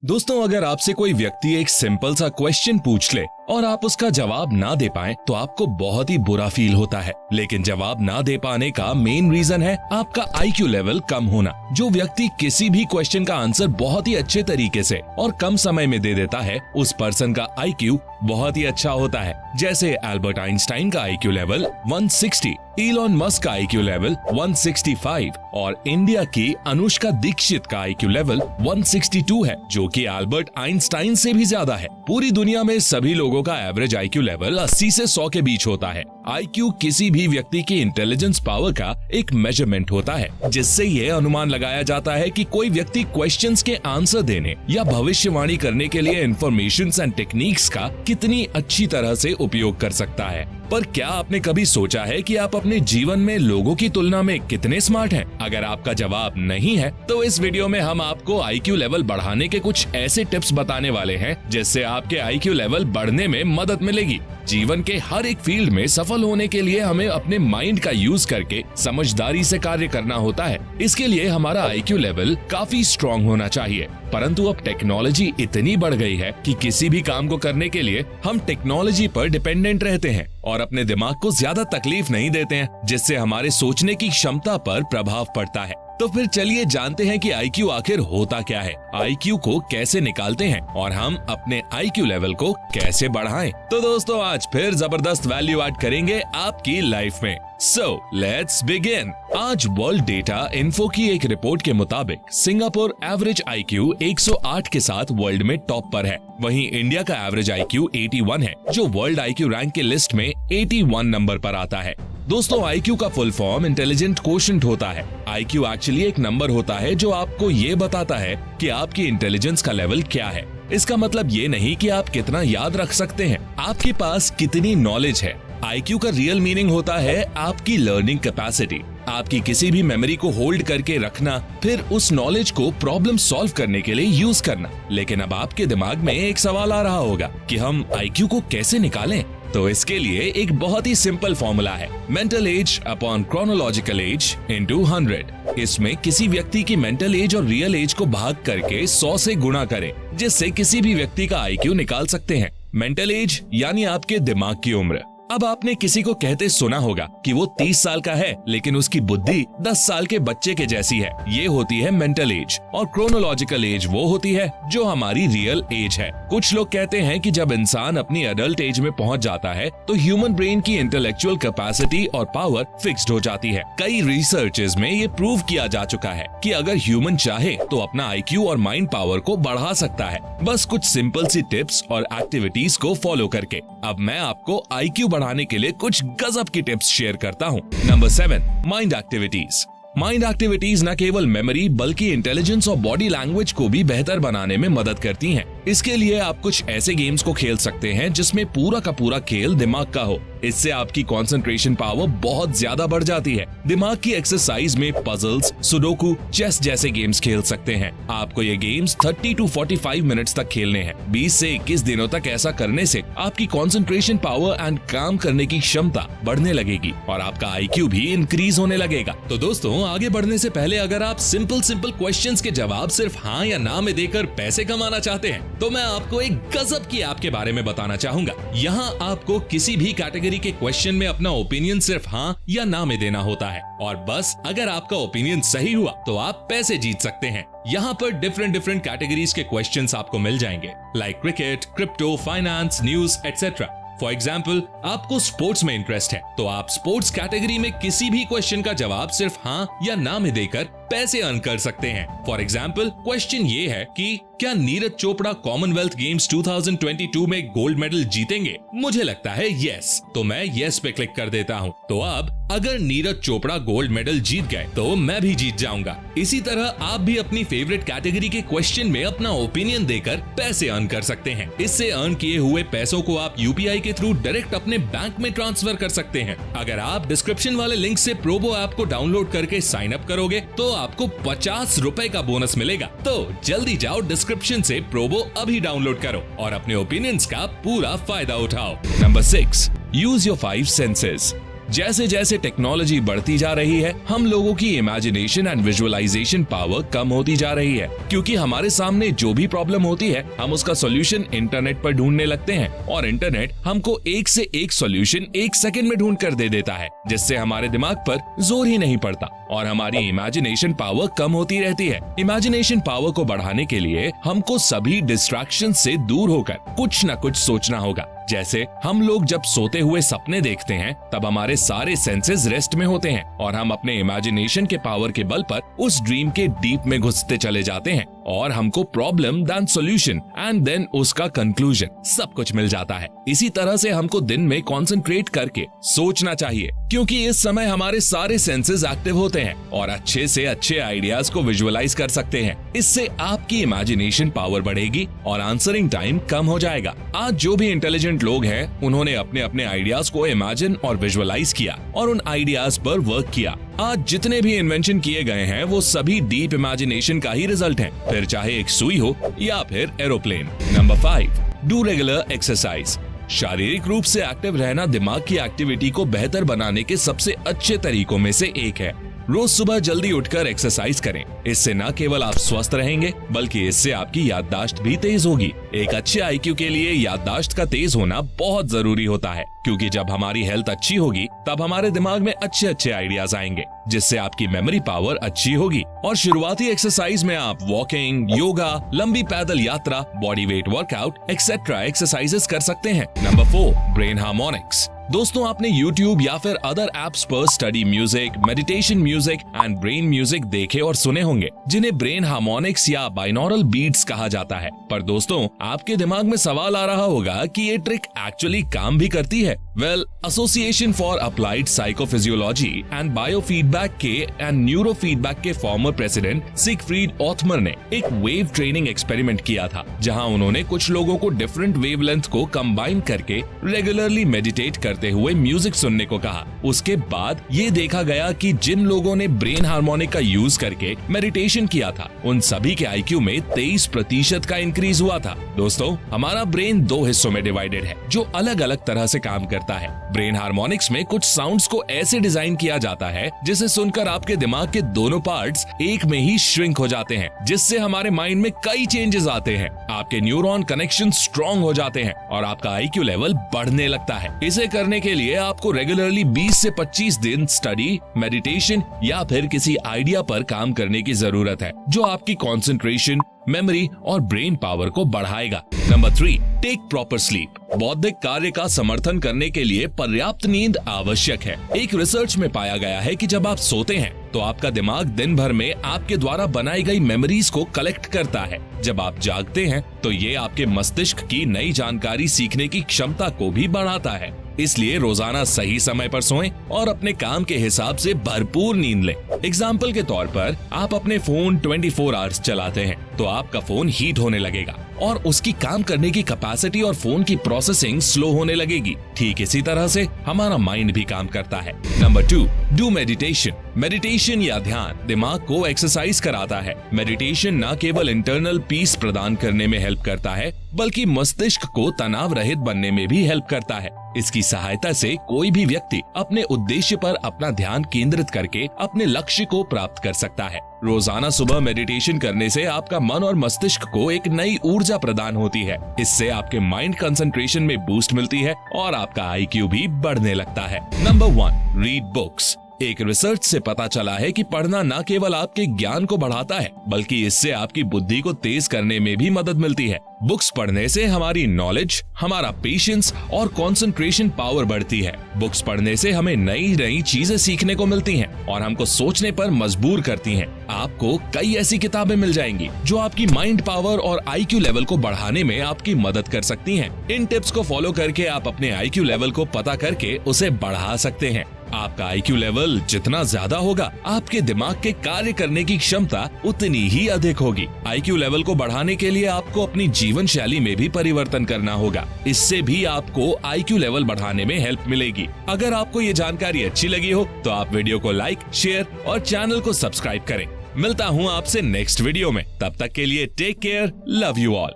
दोस्तों, अगर आपसे कोई व्यक्ति एक सिंपल सा क्वेश्चन पूछ ले और आप उसका जवाब ना दे पाएं तो आपको बहुत ही बुरा फील होता है। लेकिन जवाब ना दे पाने का मेन रीजन है आपका IQ लेवल कम होना। जो व्यक्ति किसी भी क्वेश्चन का आंसर बहुत ही अच्छे तरीके से और कम समय में दे देता है, उस पर्सन का IQ बहुत ही अच्छा होता है। जैसे एल्बर्ट आइंस्टाइन का IQ लेवल 160, इलॉन मस्क का IQ लेवल 165 और इंडिया की अनुष्का दीक्षित का IQ लेवल 162 है, जो कि एल्बर्ट आइंस्टाइन से भी ज्यादा है। पूरी दुनिया में सभी लोगों का एवरेज IQ लेवल 80 से 100 के बीच होता है। IQ किसी भी व्यक्ति की इंटेलिजेंस पावर का एक मेजरमेंट होता है, जिससे यह अनुमान लगाया जाता है कि कोई व्यक्ति क्वेश्चंस के आंसर देने या भविष्यवाणी करने के लिए इंफॉर्मेशन एंड टेक्निक्स का कितनी अच्छी तरह से उपयोग कर सकता है। पर क्या आपने कभी सोचा है कि आप अपने जीवन में लोगों की तुलना में कितने स्मार्ट हैं? अगर आपका जवाब नहीं है तो इस वीडियो में हम आपको IQ लेवल बढ़ाने के कुछ ऐसे टिप्स बताने वाले हैं जिससे आपके IQ लेवल बढ़ने में मदद मिलेगी। जीवन के हर एक फील्ड में सफल होने के लिए हमें अपने माइंड का यूज करके समझदारी से कार्य करना होता है। इसके लिए हमारा IQ लेवल काफी स्ट्रॉन्ग होना चाहिए। परंतु अब टेक्नोलॉजी इतनी बढ़ गई है कि किसी भी काम को करने के लिए हम टेक्नोलॉजी पर डिपेंडेंट रहते हैं और अपने दिमाग को ज्यादा तकलीफ नहीं देते हैं, जिससे हमारे सोचने की क्षमता पर प्रभाव पड़ता है। तो फिर चलिए जानते हैं कि IQ आखिर होता क्या है, IQ को कैसे निकालते हैं और हम अपने IQ लेवल को कैसे बढ़ाएं। तो दोस्तों, आज फिर जबरदस्त वैल्यू ऐड करेंगे आपकी लाइफ में। So, let's begin। आज वर्ल्ड डेटा इन्फो की एक रिपोर्ट के मुताबिक सिंगापुर एवरेज IQ 108 के साथ वर्ल्ड में टॉप पर है। वहीं इंडिया का एवरेज IQ 81 है, जो वर्ल्ड IQ रैंक की लिस्ट में 81 नंबर पर आता है। दोस्तों, IQ का फुल फॉर्म इंटेलिजेंट कोशेंट होता है। IQ एक्चुअली एक नंबर होता है जो आपको ये बताता है कि आपकी इंटेलिजेंस का लेवल क्या है। इसका मतलब ये नहीं कि आप कितना याद रख सकते हैं, आपके पास कितनी नॉलेज है। IQ का रियल मीनिंग होता है आपकी लर्निंग कैपेसिटी, आपकी किसी भी मेमोरी को होल्ड करके रखना, फिर उस नॉलेज को प्रॉब्लम सॉल्व करने के लिए यूज करना। लेकिन अब आपके दिमाग में एक सवाल आ रहा होगा कि हम IQ को कैसे निकालें? तो इसके लिए एक बहुत ही सिंपल फॉर्मूला है, mental as upon chronological age into 100। इसमें किसी व्यक्ति की मेंटल एज और रियल एज को भाग करके 100 से गुणा करें, जिससे किसी भी व्यक्ति का IQ निकाल सकते हैं। मेंटल एज यानी आपके दिमाग की उम्र। अब आपने किसी को कहते सुना होगा कि वो 30 साल का है लेकिन उसकी बुद्धि 10 साल के बच्चे के जैसी है। ये होती है मेंटल एज। और क्रोनोलॉजिकल एज वो होती है जो हमारी रियल एज है। कुछ लोग कहते हैं कि जब इंसान अपनी एडल्ट एज में पहुंच जाता है तो ह्यूमन ब्रेन की इंटेलेक्चुअल कैपेसिटी और पावर फिक्स्ड हो जाती है। कई रिसर्चेस में ये प्रूव किया जा चुका है कि अगर ह्यूमन चाहे तो अपना IQ और माइंड पावर को बढ़ा सकता है, बस कुछ सिंपल सी टिप्स और एक्टिविटीज को फॉलो करके। अब मैं आपको IQ बढ़ाने के लिए कुछ गजब की टिप्स शेयर करता हूँ। Number 7, mind activities. Mind activities न केवल मेमोरी बल्कि इंटेलिजेंस और बॉडी लैंग्वेज को भी बेहतर बनाने में मदद करती हैं। इसके लिए आप कुछ ऐसे गेम्स को खेल सकते हैं जिसमें पूरा का पूरा खेल दिमाग का हो। इससे आपकी कंसंट्रेशन पावर बहुत ज्यादा बढ़ जाती है। दिमाग की एक्सरसाइज में पजल्स, सुडोकू, चेस जैसे गेम्स खेल सकते हैं। आपको ये गेम्स 30 to 45 मिनट्स तक खेलने हैं। 20 से 21 दिनों तक ऐसा करने से आपकी कंसंट्रेशन पावर एंड काम करने की क्षमता बढ़ने लगेगी और आपका IQ भी इंक्रीज होने लगेगा। तो दोस्तों, आगे बढ़ने से पहले अगर आप सिंपल क्वेश्चंस के जवाब सिर्फ हाँ या ना में देकर पैसे कमाना चाहते हैं तो मैं आपको एक गजब की ऐप के बारे में बताना चाहूंगा। यहाँ आपको किसी भी कैटेगरी के क्वेश्चन में अपना ओपिनियन सिर्फ हाँ या ना में देना होता है और बस अगर आपका ओपिनियन सही हुआ तो आप पैसे जीत सकते हैं। यहाँ पर डिफरेंट कैटेगरीज के क्वेश्चंस आपको मिल जाएंगे, like cricket, crypto, finance, news etcetera. For example, आपको स्पोर्ट्स में इंटरेस्ट है तो आप स्पोर्ट्स कैटेगरी में किसी भी क्वेश्चन का जवाब सिर्फ हाँ या ना में देकर पैसे अर्न कर सकते हैं। फॉर एग्जाम्पल, क्वेश्चन ये है कि क्या नीरज चोपड़ा कॉमनवेल्थ गेम्स 2022 में गोल्ड मेडल जीतेंगे? मुझे लगता है यस, तो मैं यस पे क्लिक कर देता हूँ। तो अब अगर नीरज चोपड़ा गोल्ड मेडल जीत गए तो मैं भी जीत जाऊंगा। इसी तरह आप भी अपनी फेवरेट कैटेगरी के क्वेश्चन में अपना ओपिनियन देकर पैसे अर्न कर सकते हैं। इससे अर्न किए हुए पैसों को आप UPI के थ्रू डायरेक्ट अपने बैंक में ट्रांसफर कर सकते हैं। अगर आप डिस्क्रिप्शन वाले लिंक से प्रोबो ऐप को डाउनलोड करके साइन अप करोगे तो आपको 50 रुपए का बोनस मिलेगा। तो जल्दी जाओ, डिस्क्रिप्शन से प्रोबो अभी डाउनलोड करो और अपने ओपिनियंस का पूरा फायदा उठाओ। Number 6, use your 5 senses. जैसे जैसे टेक्नोलॉजी बढ़ती जा रही है, हम लोगों की इमेजिनेशन एंड विजुअलाइजेशन पावर कम होती जा रही है, क्योंकि हमारे सामने जो भी प्रॉब्लम होती है हम उसका सॉल्यूशन इंटरनेट पर ढूंढने लगते हैं और इंटरनेट हमको एक से एक सॉल्यूशन 1 सेकंड में ढूंढ कर दे देता है, जिससे हमारे दिमाग पर जोर ही नहीं पड़ता और हमारी इमेजिनेशन पावर कम होती रहती है। इमेजिनेशन पावर को बढ़ाने के लिए हमको सभी डिस्ट्रैक्शन से दूर होकर कुछ न कुछ सोचना होगा। जैसे हम लोग जब सोते हुए सपने देखते हैं तब हमारे सारे सेंसेस रेस्ट में होते हैं और हम अपने इमेजिनेशन के पावर के बल पर उस ड्रीम के डीप में घुसते चले जाते हैं और हमको problem then solution and then उसका कंक्लूजन सब कुछ मिल जाता है। इसी तरह से हमको दिन में कंसंट्रेट करके सोचना चाहिए, क्योंकि इस समय हमारे सारे सेंसेस एक्टिव होते हैं और अच्छे से अच्छे आइडियाज को विजुअलाइज कर सकते हैं। इससे आपकी इमेजिनेशन पावर बढ़ेगी और आंसरिंग टाइम कम हो जाएगा। आज जो भी इंटेलिजेंट लोग हैं, उन्होंने अपने अपने आइडियाज को इमेजिन और विजुअलाइज किया और उन आइडियाज पर वर्क किया। आज जितने भी इन्वेंशन किए गए हैं वो सभी डीप इमेजिनेशन का ही रिजल्ट है, फिर चाहे एक सुई हो या फिर aeroplane. Number 5, do regular exercise. शारीरिक रूप से एक्टिव रहना दिमाग की एक्टिविटी को बेहतर बनाने के सबसे अच्छे तरीकों में से एक है। रोज सुबह जल्दी उठकर एक्सरसाइज करें। इससे न केवल आप स्वस्थ रहेंगे बल्कि इससे आपकी याददाश्त भी तेज होगी। एक अच्छे आईक्यू के लिए याददाश्त का तेज होना बहुत जरूरी होता है, क्योंकि जब हमारी हेल्थ अच्छी होगी तब हमारे दिमाग में अच्छे अच्छे आइडियाज आएंगे, जिससे आपकी मेमोरी पावर अच्छी होगी। और शुरुआती एक्सरसाइज में आप वॉकिंग, योगा, लंबी पैदल यात्रा, body weight workout etcetera exercises कर सकते हैं। Number 4, brain harmonics. दोस्तों, आपने YouTube या फिर अदर एप्स पर study music, meditation music and brain music देखे और सुने होंगे, जिन्हें ब्रेन हार्मोनिक्स या बाइनॉरल बीट्स कहा जाता है। पर दोस्तों, आपके दिमाग में सवाल आ रहा होगा कि ये ट्रिक एक्चुअली काम भी करती है। Well, association for applied psychophysiology and biofeedback के एंड न्यूरोफीडबैक के फॉर्मर प्रेसिडेंट सिगफ्रीड ऑथमर ने एक वेव ट्रेनिंग एक्सपेरिमेंट किया था, जहां उन्होंने कुछ लोगों को डिफरेंट वेवलेंथ को कंबाइन करके रेगुलरली मेडिटेट करते हुए म्यूजिक सुनने को कहा। उसके बाद ये देखा गया कि जिन लोगों ने ब्रेन हार्मोनिक का यूज करके मेडिटेशन किया था, उन सभी के आईक्यू में 23% का इंक्रीज हुआ था। दोस्तों, हमारा ब्रेन 2 हिस्सों में डिवाइडेड है जो अलग अलग तरह से काम करता है। ब्रेन हार्मोनिक्स में कुछ साउंड्स को ऐसे डिजाइन किया जाता है जिसे सुनकर आपके दिमाग के दोनों पार्ट्स एक में ही श्रिंक हो जाते हैं, जिससे हमारे माइंड में कई चेंजेस आते हैं। आपके न्यूरॉन कनेक्शन स्ट्रॉन्ग हो जाते हैं और आपका आईक्यू लेवल बढ़ने लगता है। इसे करने के लिए आपको रेगुलरली 20 से 25 दिन स्टडी, मेडिटेशन या फिर किसी आइडिया पर काम करने की जरूरत है, जो आपकी कंसंट्रेशन, मेमोरी और ब्रेन पावर को बढ़ाएगा। Number 3, take proper sleep. बौद्धिक कार्य का समर्थन करने के लिए पर्याप्त नींद आवश्यक है। एक रिसर्च में पाया गया है कि जब आप सोते हैं तो आपका दिमाग दिन भर में आपके द्वारा बनाई गई मेमोरीज को कलेक्ट करता है। जब आप जागते हैं तो ये आपके मस्तिष्क की नई जानकारी सीखने की क्षमता को भी बढ़ाता है। इसलिए रोजाना सही समय पर सोएं और अपने काम के हिसाब से भरपूर नींद लें। एग्जाम्पल के तौर पर, आप अपने फोन 24 आवर्स चलाते हैं तो आपका फोन हीट होने लगेगा और उसकी काम करने की कैपेसिटी और फोन की प्रोसेसिंग स्लो होने लगेगी। ठीक इसी तरह से हमारा माइंड भी काम करता है। Number 2, do meditation. मेडिटेशन या ध्यान दिमाग को एक्सरसाइज कराता है। मेडिटेशन न केवल इंटरनल पीस प्रदान करने में हेल्प करता है, बल्कि मस्तिष्क को तनाव रहित बनने में भी हेल्प करता है। इसकी सहायता से कोई भी व्यक्ति अपने उद्देश्य पर अपना ध्यान केंद्रित करके अपने लक्ष्य को प्राप्त कर सकता है। रोजाना सुबह मेडिटेशन करने से आपका मन और मस्तिष्क को एक नई ऊर्जा प्रदान होती है। इससे आपके माइंड कंसंट्रेशन में बूस्ट मिलती है और आपका आईक्यू भी बढ़ने लगता है। Number 1, read books. एक रिसर्च से पता चला है कि पढ़ना न केवल आपके ज्ञान को बढ़ाता है, बल्कि इससे आपकी बुद्धि को तेज करने में भी मदद मिलती है। बुक्स पढ़ने से हमारी नॉलेज, हमारा पेशेंस और कंसंट्रेशन पावर बढ़ती है। बुक्स पढ़ने से हमें नई नई चीजें सीखने को मिलती हैं और हमको सोचने पर मजबूर करती हैं। आपको कई ऐसी किताबें मिल जाएंगी जो आपकी माइंड पावर और आईक्यू लेवल को बढ़ाने में आपकी मदद कर सकती हैं। इन टिप्स को फॉलो करके आप अपने आईक्यू लेवल को पता करके उसे बढ़ा सकते हैं। आपका आईक्यू लेवल जितना ज्यादा होगा, आपके दिमाग के कार्य करने की क्षमता उतनी ही अधिक होगी। आईक्यू लेवल को बढ़ाने के लिए आपको अपनी जीवन शैली में भी परिवर्तन करना होगा। इससे भी आपको आईक्यू लेवल बढ़ाने में हेल्प मिलेगी। अगर आपको ये जानकारी अच्छी लगी हो तो आप वीडियो को लाइक, शेयर और चैनल को सब्सक्राइब करें। मिलता हूँ आपसे नेक्स्ट वीडियो में। तब तक के लिए take care, love you all.